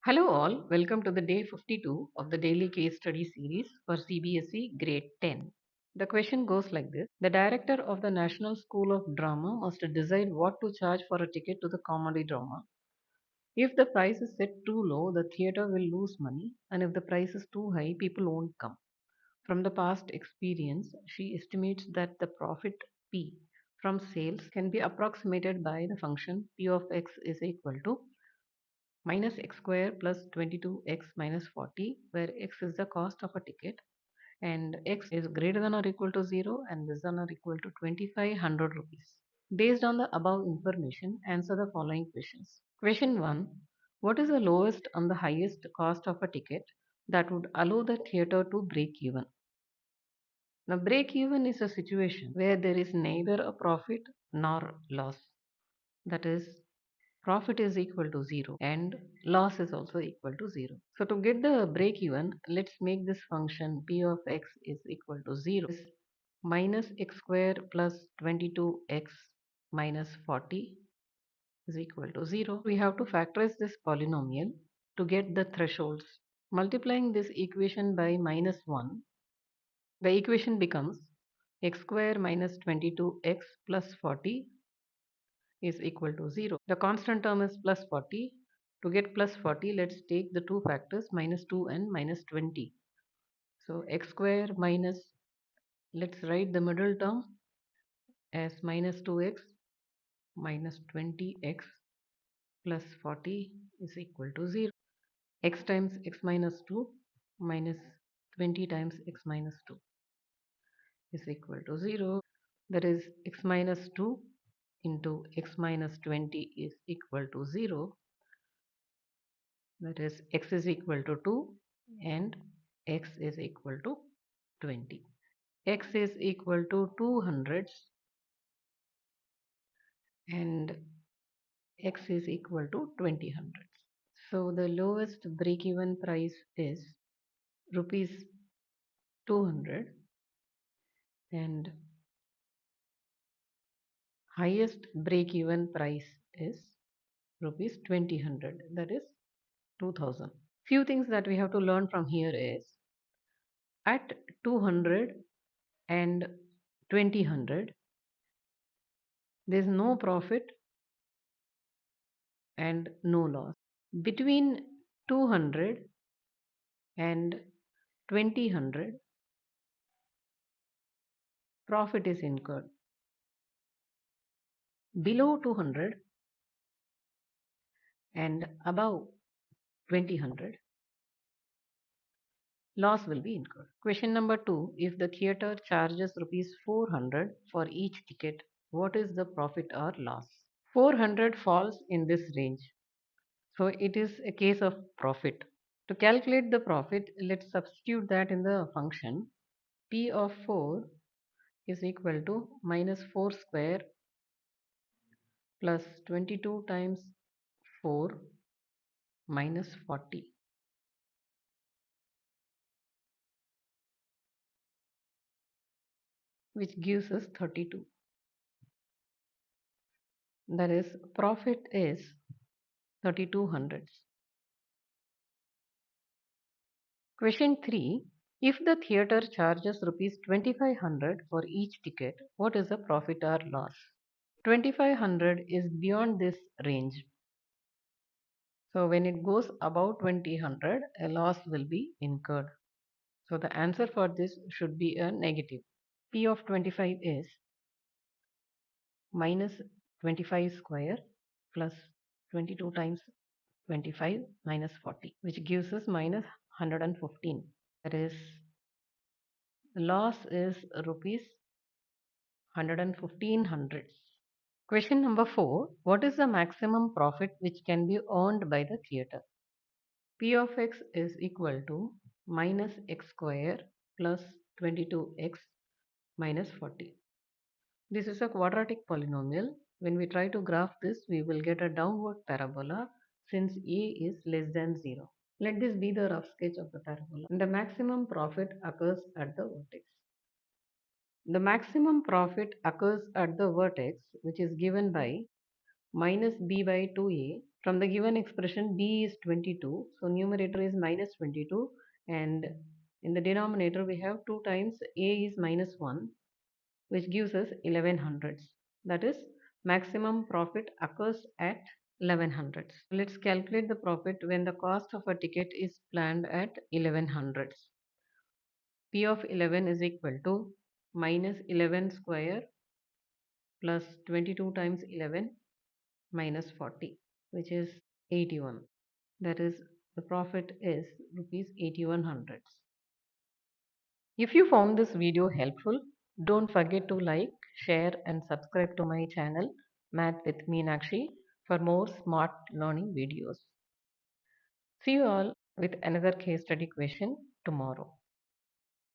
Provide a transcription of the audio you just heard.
Hello, all. Welcome to the day 52 of the daily case study series for CBSE Grade 10. The question goes like this: the director of the National School of Drama must decide what to charge for a ticket to the comedy drama. If the price is set too low, the theatre will lose money, and if the price is too high, people won't come. From the past experience, she estimates that the profit P from sales can be approximated by the function P of x is equal to minus x square plus 22x minus 40, where x is the cost of a ticket and x is greater than or equal to 0 and less than or equal to 2500 rupees. Based on the above information, answer the following questions. Question 1. What is the lowest and the highest cost of a ticket that would allow the theatre to break even? Now, break even is a situation where there is neither a profit nor loss. That is, profit is equal to 0 and loss is also equal to 0. So to get the break even, let's make this function p of x is equal to 0 is minus x square plus 22x minus 40 is equal to 0. We have to factorize this polynomial to get the thresholds. Multiplying this equation by minus 1, the equation becomes x square minus 22x plus 40 is equal to 0. The constant term is plus 40. To get plus 40, let's take the two factors minus 2 and minus 20. So x square minus, let's write the middle term as minus 2x minus 20x plus 40 is equal to 0. X times x minus 2 minus 20 times x minus 2 is equal to 0. That is x minus 2 into x minus 20 is equal to 0. That is x is equal to 2 and x is equal to 20. X is equal to 200 and x is equal to 20 hundredths. So the lowest break-even price is rupees 200 and highest break-even price is rupees 20 hundred, that is 2000. Few things that we have to learn from here is at 200 and 20 hundred there is no profit and no loss. Between 200 and 20 hundred, profit is incurred. Below 200 and above 20 hundred, loss will be incurred. Question number 2. If the theatre charges rupees 400 for each ticket, what is the profit or loss? 400 falls in this range. So it is a case of profit. To calculate the profit, let's substitute that in the function. P of 4 is equal to minus 4 square plus 22 times 4 minus 40, which gives us 32. That is, profit is 32 hundredths. Question 3. If the theatre charges rupees 2500 for each ticket, what is the profit or loss? 2500 is beyond this range. So when it goes above 2000, a loss will be incurred. So the answer for this should be a negative. P of 25 is minus 25 square plus 22 times 25 minus 40, which gives us minus 115. That is, loss is rupees 115 hundredths. Question number 4. What is the maximum profit which can be earned by the theatre? P of x is equal to minus x square plus 22x minus 40. This is a quadratic polynomial. When we try to graph this, we will get a downward parabola since a is less than 0. Let this be the rough sketch of the parabola. The maximum profit occurs at the vertex. The maximum profit occurs at the vertex, which is given by minus b by 2a From the given expression, b is 22, so numerator is minus 22, and in the denominator we have 2 times a is minus 1, which gives us 11 hundredths. That is, maximum profit occurs at 11 hundredths. Let's calculate the profit when the cost of a ticket is planned at 11 hundredths. P of 11 is equal to minus 11 square plus 22 times 11 minus 40, which is 81. That is, the profit is rupees 81 hundredths. If you found this video helpful, don't forget to like, share and subscribe to my channel Math with Meenakshi for more smart learning videos. See you all with another case study question tomorrow.